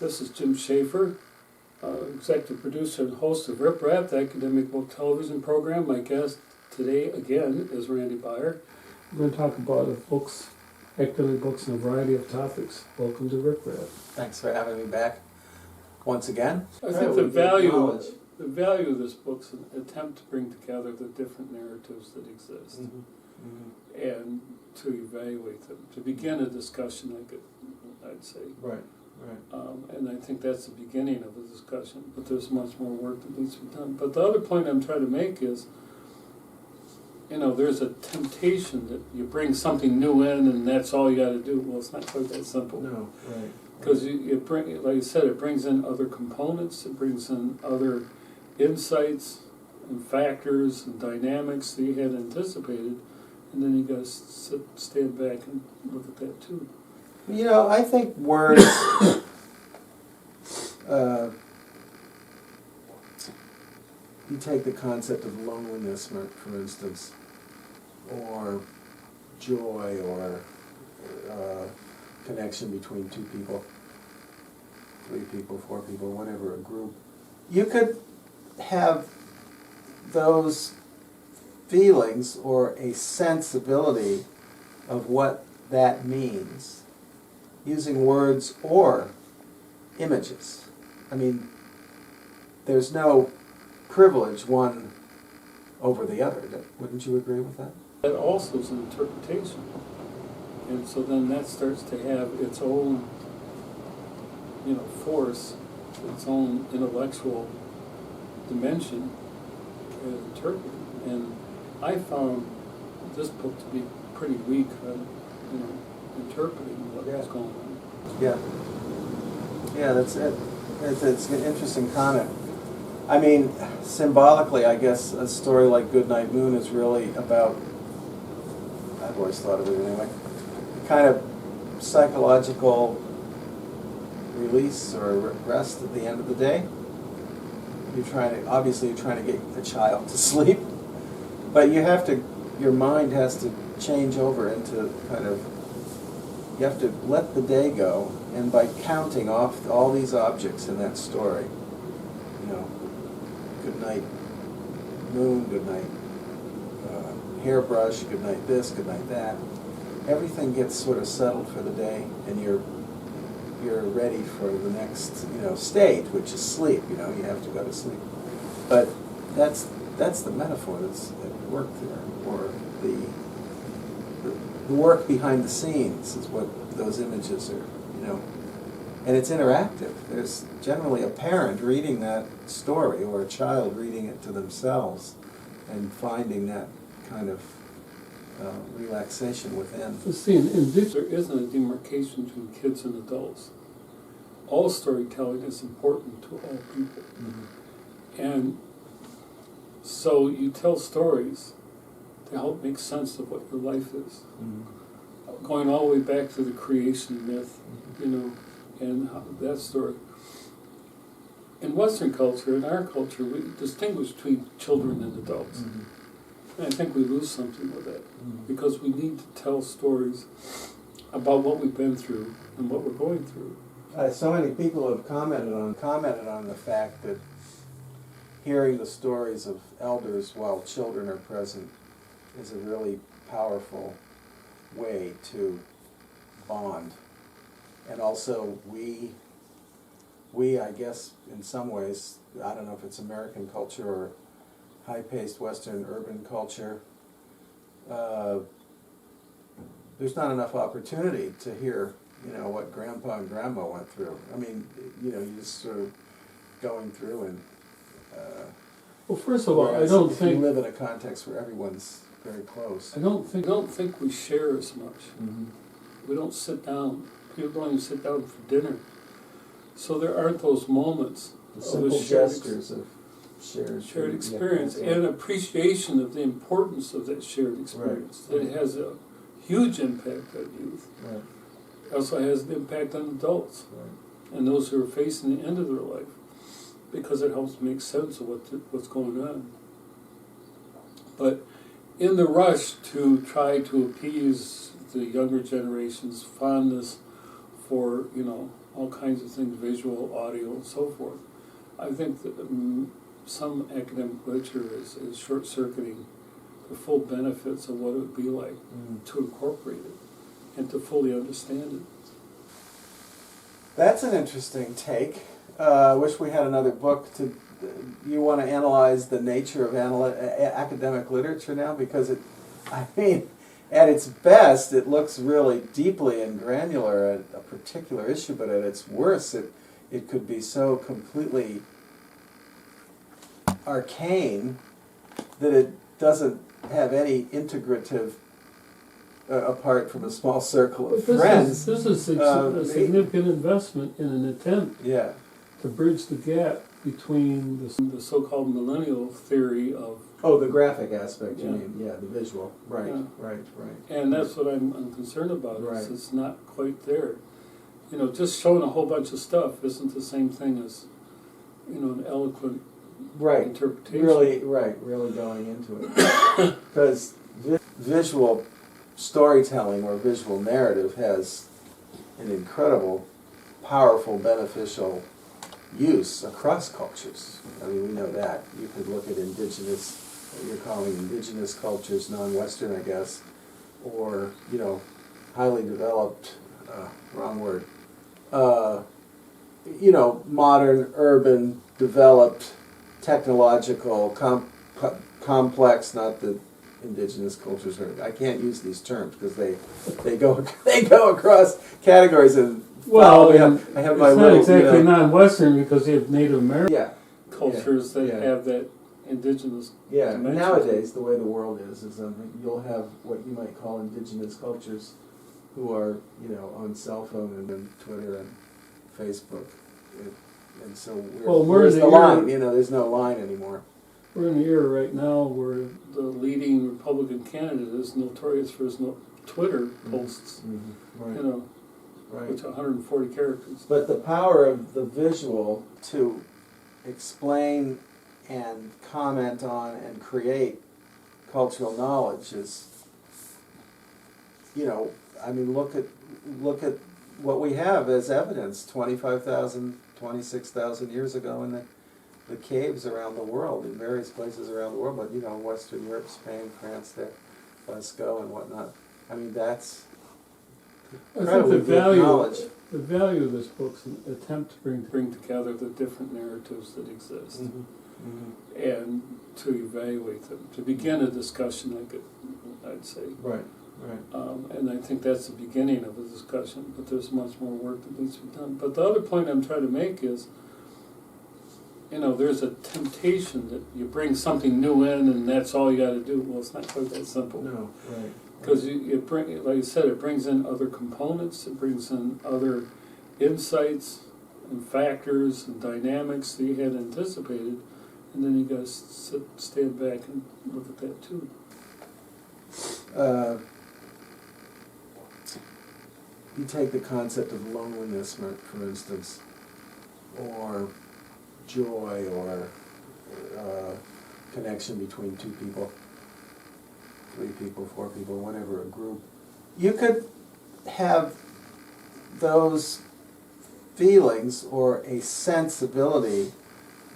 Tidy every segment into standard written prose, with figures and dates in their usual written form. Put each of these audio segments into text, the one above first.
This is Jim Schaefer, executive producer and host of Rip Rap, the academic book television program. My guest today, again, is Randy Baier. We're going to talk about books, academic books, and a variety of topics. Welcome to Rip Rap. Thanks for having me back once again. I think the value of this book's an attempt to bring together the different narratives that exist and to evaluate them, to begin a discussion, I'd say. Right. And I think that's the beginning of the discussion, but there's much more work that needs to be done. But the other point I'm trying to make is, there's a temptation that you bring something new in and that's all you got to do. Well, it's not quite that simple. No, right. Because you bring, like I said, it brings in other components, it brings in other insights and factors and dynamics that you hadn't anticipated, and then you got to stand back and look at that too. I think words, you take the concept of loneliness, for instance, or joy, or connection between two people, 3 people, 4 people, whatever, a group. You could have those feelings or a sensibility of what that means using words or images. I mean, there's no privilege one over the other. Wouldn't you agree with that? That also is an interpretation. And so then that starts to have its own, force, its own intellectual dimension as interpreted. And I found this book to be pretty weak on, interpreting what was going on. Yeah, that's it. It's an interesting comment. I mean, symbolically, I guess a story like Goodnight Moon is really about, I've always thought of it anyway, kind of psychological release or rest at the end of the day. You're trying to get a child to sleep, but your mind has to change over into you have to let the day go, and by counting off all these objects in that story, good night moon, good night hairbrush, good night this, good night that, everything gets sort of settled for the day, and you're ready for the next stage, which is sleep. You have to go to sleep. But that's the metaphor that's at work there, or the work behind the scenes is what those images are, and it's interactive. There's generally a parent reading that story, or a child reading it to themselves, and finding that kind of relaxation within. See, in this, there isn't a demarcation between kids and adults. All storytelling is important to all people. And so you tell stories to help make sense of what your life is. Going all the way back to the creation myth, and that story. In Western culture, in our culture, we distinguish between children and adults. And I think we lose something with that, because we need to tell stories about what we've been through and what we're going through. So many people have commented on the fact that hearing the stories of elders while children are present is a really powerful way to bond. And also we, I guess, in some ways, I don't know if it's American culture or high-paced Western urban culture, there's not enough opportunity to hear, what Grandpa and Grandma went through. I mean, you're just sort of going through and... well, first of all, I don't think... you live in a context where everyone's very close. I don't think we share as much. We don't sit down. People don't even sit down for dinner. So there aren't those moments The simple gestures of shared experience, and appreciation of the importance of that shared experience. Right. That it has a huge impact on youth. Right. It also has an impact on adults, and those who are facing the end of their life, because it helps make sense of what's going on. But in the rush to try to appease the younger generation's fondness for, all kinds of things, visual, audio, and so forth. I think that some academic literature is short-circuiting the full benefits of what it would be like to incorporate it and to fully understand it. That's an interesting take. I wish we had another book to. You want to analyze the nature of academic literature now? Because I mean, at its best, it looks really deeply and granular at a particular issue, but at its worst, it could be so completely arcane that it doesn't have any integrative apart from a small circle of friends. This is a significant investment in an attempt to bridge the gap between the so-called millennial theory of... Oh, the graphic aspect, you mean. Yeah, the visual. Right, right. And that's what I'm concerned about, right. is it's not quite there. You know, just showing a whole bunch of stuff isn't the same thing as, you know, an eloquent interpretation. Really going into it. Because visual storytelling or visual narrative has an incredible, powerful, beneficial use across cultures. I mean, we know that. You could look at indigenous, what you're calling indigenous cultures, non-Western, I guess, or, you know, highly developed, wrong word, you know, modern, urban, developed, technological, complex, not the indigenous cultures are, I can't use these terms because they go across categories and well, I have my it's little, not exactly you know, non-Western because you have Native American cultures that yeah. have that indigenous dimension. Nowadays the way the world is you'll have what you might call indigenous cultures who are, you know, on cell phone and then Twitter and Facebook, and so where's the line? You know, there's no line anymore. We're in the era right now where the leading Republican candidate is notorious for his Twitter posts, Right. you know, which are 140 characters. But the power of the visual to explain and comment on and create cultural knowledge is, you know, I mean, look at what we have as evidence 25,000, 26,000 years ago in the caves around the world, in various places around the world, but, you know, Western Europe, Spain, France, Lascaux and whatnot. I mean, that's incredibly good knowledge. The value of this book's an attempt to bring together the different narratives that exist and to evaluate them, to begin a discussion, I'd say. Right. And I think that's the beginning of a discussion, but there's much more work that needs to be done. But the other point I'm trying to make is, you know, there's a temptation that you bring something new in and that's all you got to do. Well, it's not quite that simple. No, right. Because it bring, like I said, it brings in other components, it brings in other insights and factors and dynamics that you hadn't anticipated, and then you got to stand back and look at that too. You take the concept of loneliness, for instance, or joy, or connection between two people, 3 people, 4 people, whatever, a group. You could have those feelings or a sensibility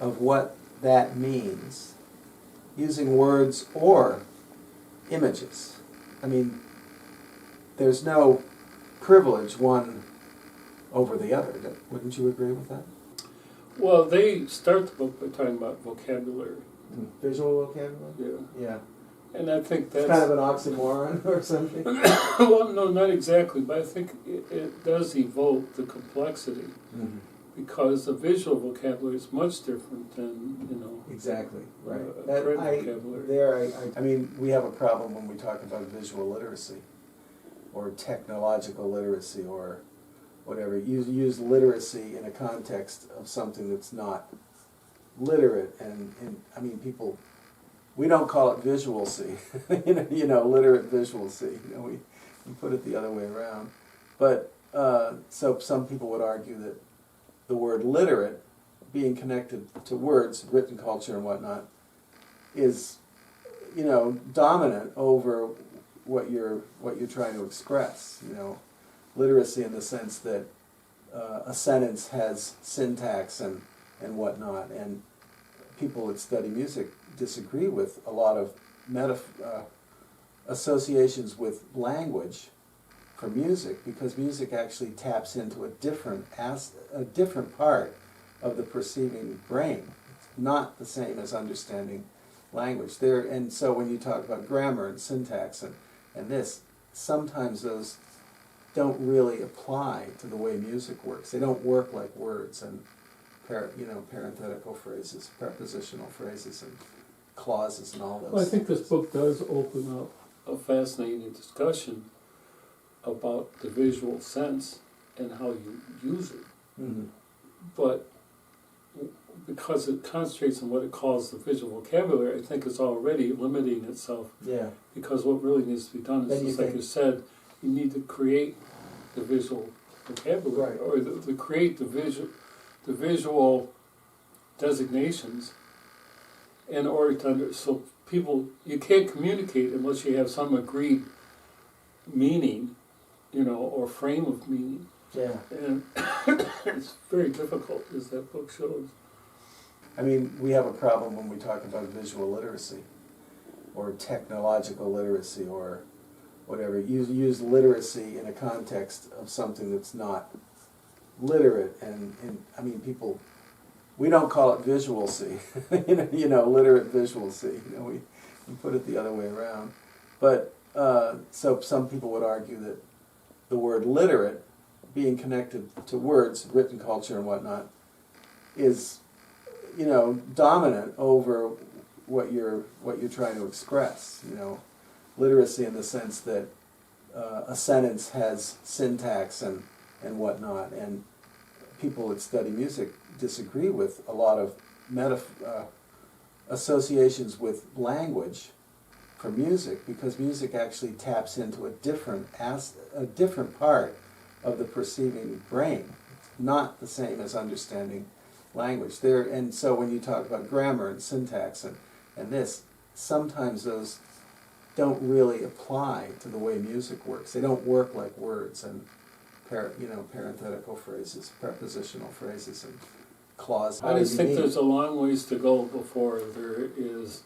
of what that means using words or images. I mean, there's no privilege one over the other. Wouldn't you agree with that? Well, they start the book by talking about vocabulary. Visual vocabulary? Yeah. And I think that's... It's kind of an oxymoron or something? Well, no, not exactly, but I think it does evoke the complexity. Because the visual vocabulary is much different than, you know... Exactly, right. Vocabulary. I mean, we have a problem when we talk about visual literacy or technological literacy or whatever. You use literacy in a context of something that's not literate, and I mean, people, we don't call it visualcy, you know, literate visualcy. You know, we put it the other way around. But so some people would argue that the word literate, being connected to words, written culture and whatnot, is, you know, dominant over what you're trying to express. You know, literacy in the sense that a sentence has syntax and whatnot, and people that study music disagree with a lot of associations with language for music, because music actually taps into a different part of the perceiving brain. It's not the same as understanding language. And so when you talk about grammar and syntax and this, sometimes those don't really apply to the way music works. They don't work like words and parenthetical phrases, prepositional phrases, and clauses and all those. Well, I think this book does open up a fascinating discussion about the visual sense and how you use it. Mm-hmm. But because it concentrates on what it calls the visual vocabulary, I think it's already limiting itself. Yeah. Because what really needs to be done is, just like you said, you need to create the visual vocabulary, right, or the create the visual designations in order to so people, you can't communicate unless you have some agreed meaning, or frame of meaning. Yeah. And it's very difficult, as that book shows. I mean, we have a problem when we talk about visual literacy or technological literacy or whatever. You use literacy in a context of something that's not literate, and I mean, people, we don't call it visualcy, literate visualcy. We put it the other way around. But so some people would argue that the word literate, being connected to words, written culture and whatnot, is dominant over what you're trying to express. Literacy in the sense that a sentence has syntax and whatnot, and people that study music disagree with a lot of associations with language for music, because music actually taps into a different part of the perceiving brain. It's not the same as understanding language. And so when you talk about grammar and syntax and this, sometimes those don't really apply to the way music works. They don't work like words and parenthetical phrases, prepositional phrases, and clauses. I just think there's a long ways to go before there is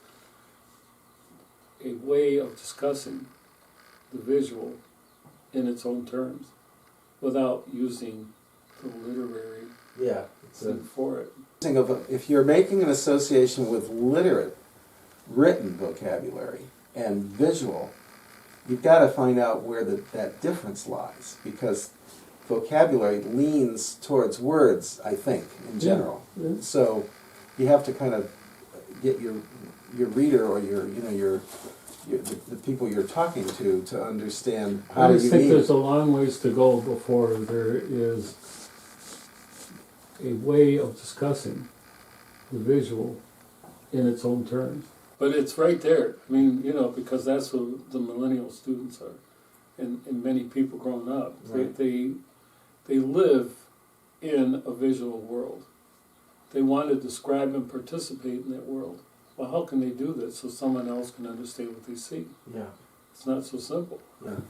a way of discussing the visual in its own terms without using the literary thing for it. If you're making an association with literate written vocabulary and visual, you've got to find out where that difference lies, because vocabulary leans towards words, I think, in general. Yeah. So you have to kind of get your reader or the people you're talking to understand how I you just think mean. there's a long ways to go before there is a way of discussing the visual in its own terms. But it's right there. I mean, because that's what the millennial students are, and many people growing up. Right. They live in a visual world. They want to describe and participate in that world. Well, how can they do that so someone else can understand what they see? Yeah. It's not so simple. Yeah.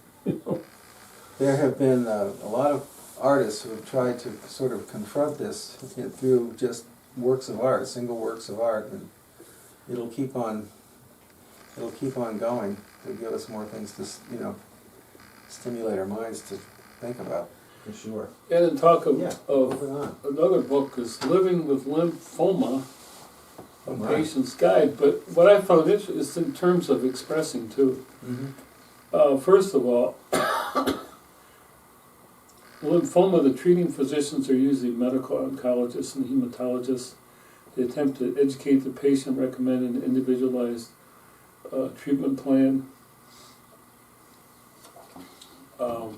There have been a lot of artists who have tried to sort of confront this through just works of art, single works of art, and it'll keep on going to give us more things to stimulate our minds to think about. For sure. And then talk of moving on. another book is Living with Lymphoma, A Oh, my. Patient's Guide. But what I found interesting is in terms of expressing too. Mm-hmm. First of all, lymphoma, the treating physicians are usually medical oncologists and hematologists. They attempt to educate the patient, recommend an individualized treatment plan. I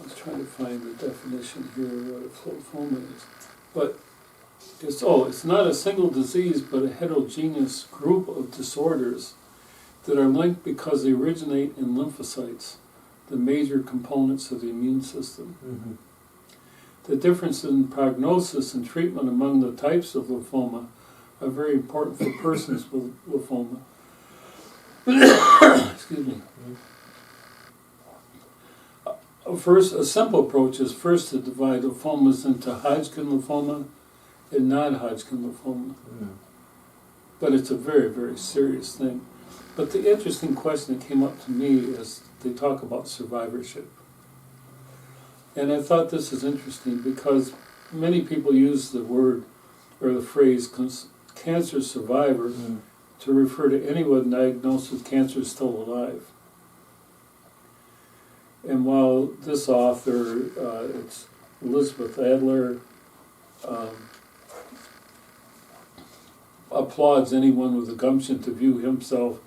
was trying to find the definition here of what lymphoma is. But it's not a single disease, but a heterogeneous group of disorders that are linked because they originate in lymphocytes, the major components of the immune system. Mm-hmm. The difference in prognosis and treatment among the types of lymphoma are very important for persons with lymphoma. Excuse me. First, a simple approach is first to divide lymphomas into Hodgkin lymphoma and non-Hodgkin lymphoma. But it's a very, very serious thing. But the interesting question that came up to me is they talk about survivorship. And I thought this is interesting because many people use the word or the phrase cancer survivor to refer to anyone diagnosed with cancer still alive. And while this author, it's Elizabeth Adler, applauds anyone with the gumption to view himself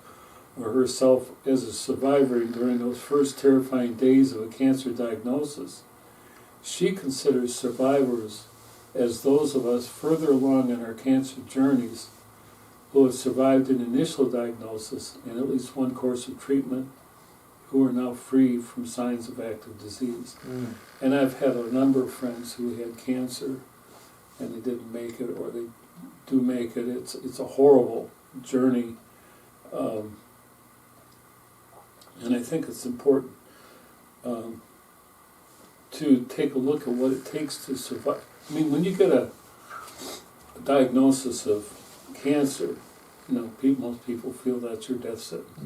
or herself as a survivor during those first terrifying days of a cancer diagnosis, she considers survivors as those of us further along in our cancer journeys who have survived an initial diagnosis and at least one course of treatment, who are now free from signs of active disease. And I've had a number of friends who had cancer and they didn't make it, or they do make it. It's a horrible journey. And I think it's important to take a look at what it takes to survive. I mean, when you get a diagnosis of cancer, you know, most people feel that's your death sentence.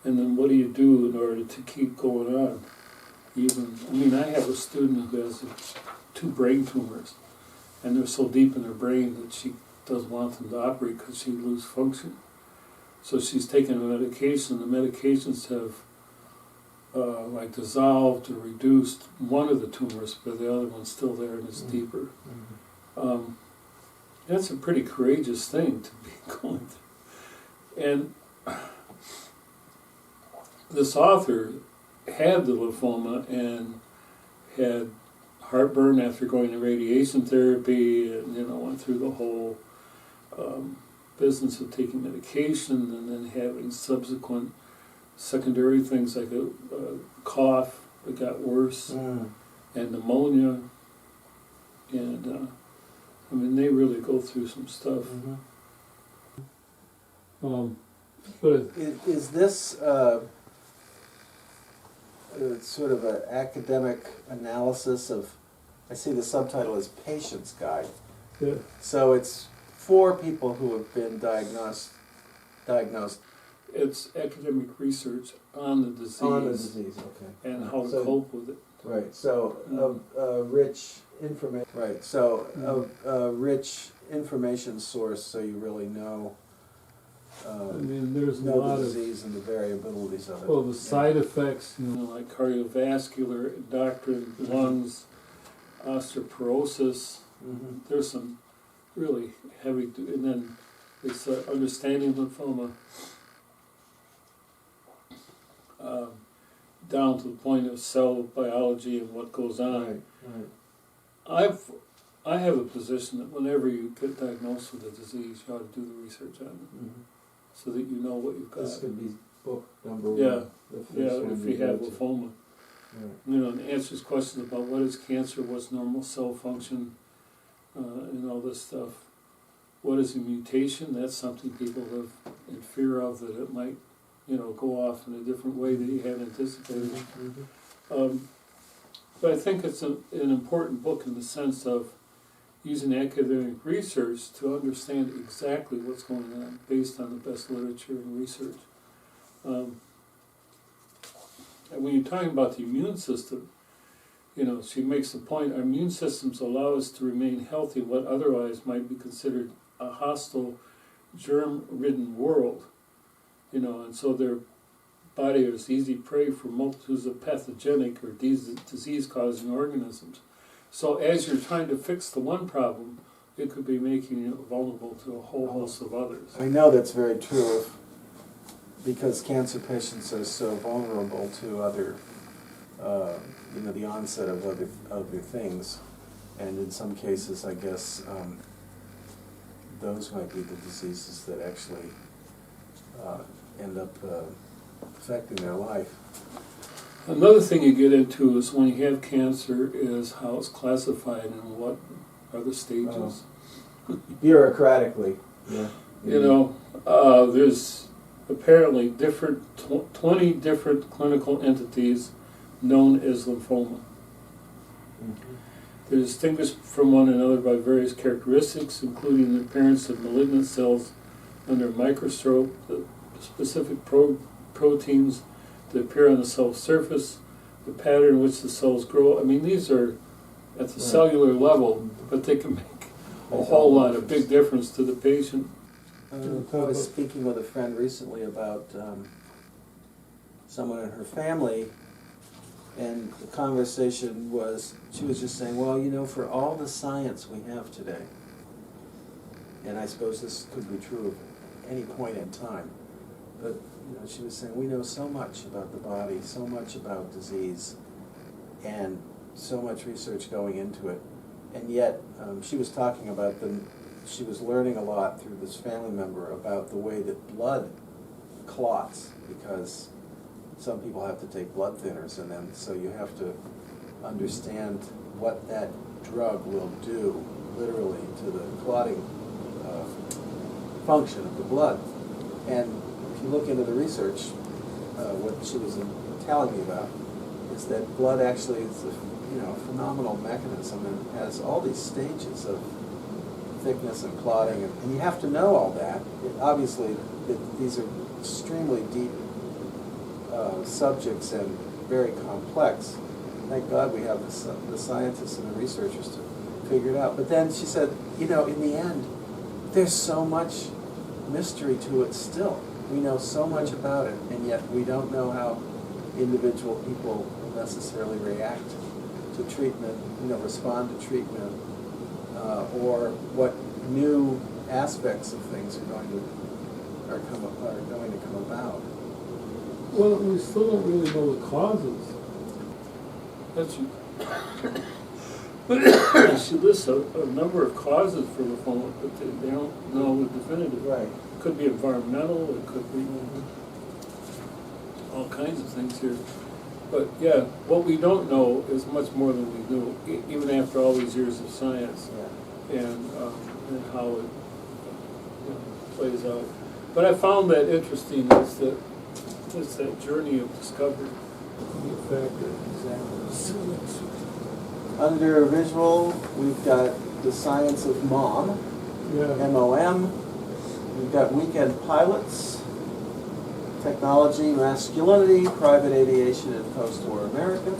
And then what do you do in order to keep going on? I have a student who has 2 brain tumors, and they're so deep in her brain that she doesn't want them to operate because she'd lose function. So she's taking a medication. The medications have dissolved or reduced one of the tumors, but the other one's still there and it's deeper. That's a pretty courageous thing to be going through. And this author had the lymphoma and had heartburn after going to radiation therapy, and went through the whole business of taking medication and then having subsequent secondary things like a cough that got worse and pneumonia, and they really go through some stuff. But is this sort of an academic analysis of, I see the subtitle is Patient's Guide. yeah, So it's for people who have been diagnosed. it's academic research on the disease, Okay. and how to So- cope with it. Right. So rich information. Right. So a rich information source, so you really know. There's a Know lot the of disease and the variabilities of it. the side effects, like cardiovascular, endocrine, lungs, osteoporosis. There's some really heavy, and then it's understanding lymphoma down to the point of cell biology and what goes on. Right. I have a position that whenever you get diagnosed with a disease, you ought to do the research on it, so that you know what you've got. This could be book number one. Yeah, The first yeah, one if you have go to. lymphoma. Right. And answers questions about what is cancer, what's normal cell function, and all this stuff. What is a mutation? That's something people live in fear of, that it might, go off in a different way that you hadn't anticipated. But I think it's an important book in the sense of using academic research to understand exactly what's going on based on the best literature and research. And when you're talking about the immune system, she makes the point, our immune systems allow us to remain healthy in what otherwise might be considered a hostile, germ-ridden world. And so their body is easy prey for multitudes of pathogenic or disease-causing organisms. So as you're trying to fix the one problem, it could be making you vulnerable to a whole host of others. I know that's very true because cancer patients are so vulnerable to other, the onset of other things. And in some cases, I guess, those might be the diseases that actually end up affecting their life. Another thing you get into is when you have cancer is how it's classified and what are the stages. Bureaucratically, yeah. There's apparently 20 different clinical entities known as lymphoma. They're distinguished from one another by various characteristics, including the appearance of malignant cells under a microscope, the specific proteins that appear on the cell surface, the pattern in which the cells grow. I mean, these are at the cellular level, but they can make a whole lot of big difference to the patient. I was speaking with a friend recently about someone in her family, and the conversation was, she was just saying, well, you know, for all the science we have today, and I suppose this could be true at any point in time, but you know, she was saying, we know so much about the body, so much about disease, and so much research going into it, and yet she was talking about she was learning a lot through this family member about the way that blood clots, because some people have to take blood thinners, and then so you have to understand what that drug will do literally to the clotting function of the blood. And if you look into the research, what she was telling me about is that blood actually is a phenomenal mechanism and has all these stages of thickness and clotting, and you have to know all that. Obviously, these are extremely deep subjects and very complex. Thank God we have the scientists and the researchers to figure it out. But then she said, you know, in the end, there's so much mystery to it still. We know so much about it, and yet we don't know how individual people necessarily react to treatment, respond to treatment, or what new aspects of things are going to come about. Well, we still don't really know the causes. She lists a number of causes for lymphoma, but they don't know the definitive. Right. It could be environmental, it could be all kinds of things here. But yeah, what we don't know is much more than we knew, even after all these years of science, and how it plays out. But I found that interesting is that journey of discovery. Exactly. Under visual, we've got the science of MOM, M-O-M. We've got weekend pilots, technology, masculinity, private aviation in post-war America.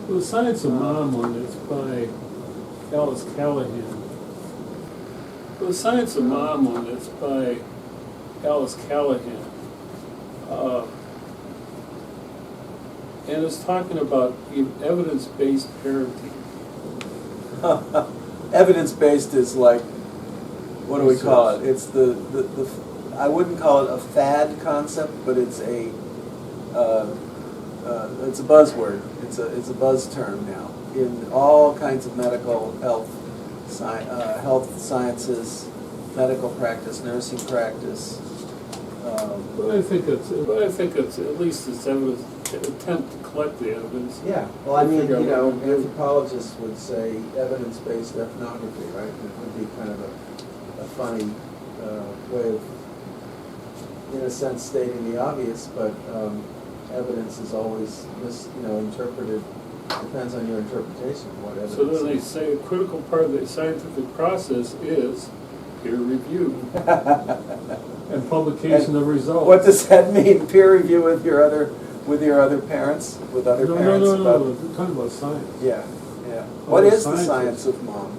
Well, the science of mom one is by Alice Callahan. Well, the science of mom one is by Alice Callahan. And it's talking about evidence-based parenting. Evidence-based is like, what do we call it? It's the I wouldn't call it a fad concept, but it's a buzzword. It's a buzz term now in all kinds of medical health sciences, medical practice, nursing practice. But I think it's at least it's evidence, attempt to collect the evidence. Yeah. Well, I mean, anthropologists would say evidence-based ethnography, right? It would be kind of a funny way of, in a sense, stating the obvious, but evidence is always interpreted. Depends on your interpretation of what evidence. So then they say a critical part of the scientific process is peer review and publication of results. What does that mean? Peer review with your other parents, with other parents? No. We're talking about science. Yeah. What is the science of mom?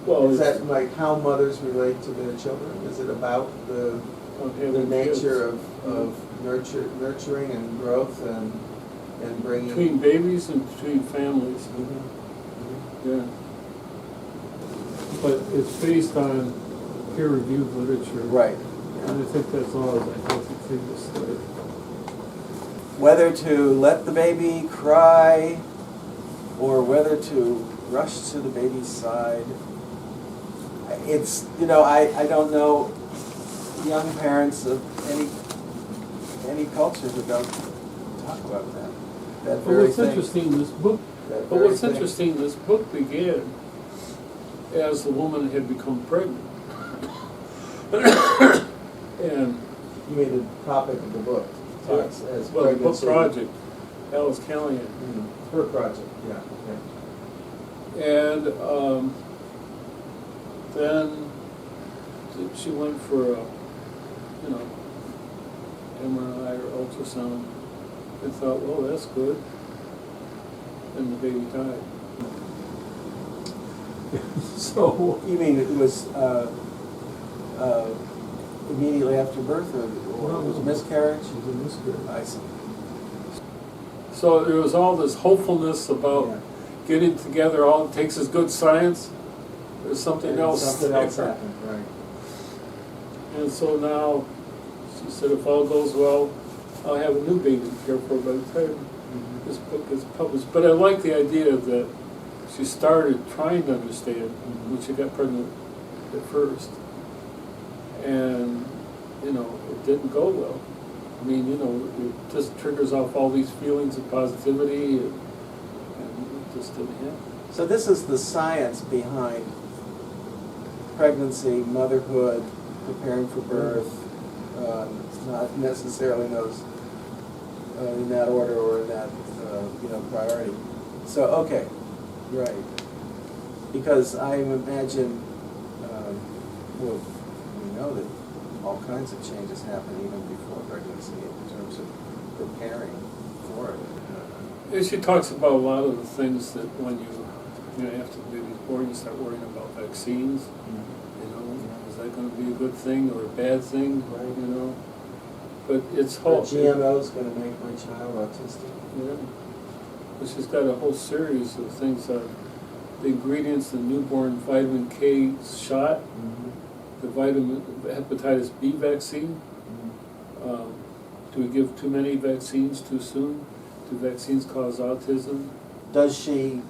Well, is that like how mothers relate to their children? Is it about the nature of nurturing and growth and bringing between babies and between families? Mm-hmm. Yeah. But it's based on peer-reviewed literature. Right. And I think that's always a healthy thing to start. Whether to let the baby cry or whether to rush to the baby's side. It's, I don't know young parents of any culture who don't talk about that. What's interesting, this book began as the woman had become pregnant. And you mean the topic of the book? the book project. Alice Callahan. Her project, yeah. And then she went for a, MRI or ultrasound. And thought, well, that's good. And the baby died. So You mean it was immediately after birth, or it was a miscarriage? It was a miscarriage. I see. So there was all this hopefulness about getting together. All it takes is good science. There's something And else. something else happened, right. And so now, she said, if all goes well, I'll have a new baby to care for by the time this book is published. But I like the idea that she started trying to understand when she got pregnant at first. And, it didn't go well. I mean, it just triggers off all these feelings of positivity, and it just didn't happen. So this is the science behind pregnancy, motherhood, preparing for birth, not necessarily those in that order or in that priority. So okay, right. Because I imagine, well, we know that all kinds of changes happen even before pregnancy in terms of preparing for it. And she talks about a lot of the things that when after the baby's born, you start worrying about vaccines. Is that going to be a good thing or a bad thing? Right. But it's Are whole. GMO's going to make my child autistic? Yeah. But she's got a whole series of things. The ingredients, the newborn vitamin K shot, the hepatitis B vaccine. Do we give too many vaccines too soon? Do vaccines cause autism? Does she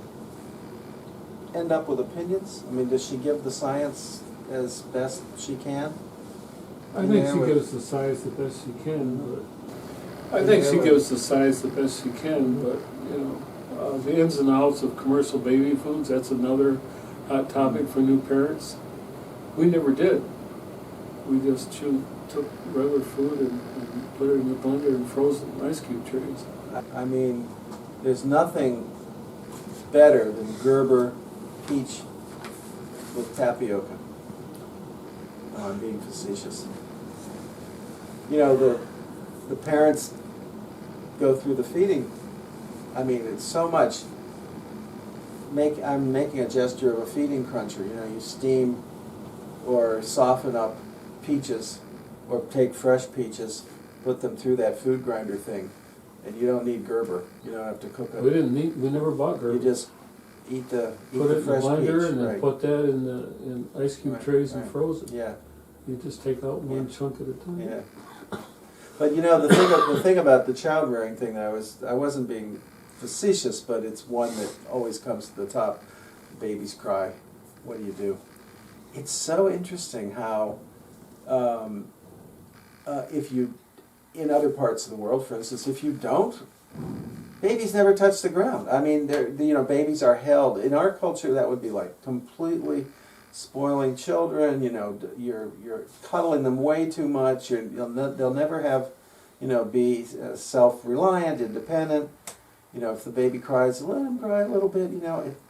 end up with opinions? I mean, does she give the science as best she can? I think she gives the science the best she can, but I think she gives the science the best she can, but, the ins and outs of commercial baby foods, that's another hot topic for new parents. We never did. We just took regular food and put it in the blender and froze it in ice cube trays. I mean, there's nothing better than Gerber peach with tapioca. I'm being facetious. The parents go through the feeding. I mean, it's so much. I'm making a gesture of a feeding cruncher. You steam or soften up peaches, or take fresh peaches, put them through that food grinder thing, and you don't need Gerber. You don't have to cook it. we never bought Gerber. You just eat the put it in the fresh blender peach, and then right. put that in ice cube trays and froze it. Yeah. You just take out one chunk at a time. Yeah. But the thing about the child rearing thing that I wasn't being facetious, but it's one that always comes to the top. Babies cry. What do you do? It's so interesting how if you, in other parts of the world, for instance, if you don't, babies never touch the ground. I mean, babies are held. In our culture, that would be like completely spoiling children. You're cuddling them way too much. They'll never have, be self-reliant, independent. If the baby cries, let him cry a little bit.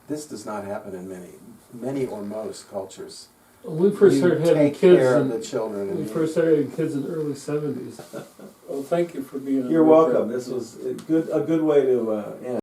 This does not happen in many or most cultures. When we first started having take kids, care of the children. we first started having kids in the early 70s. Well, thank you for being on. You're welcome. This was a good way to end.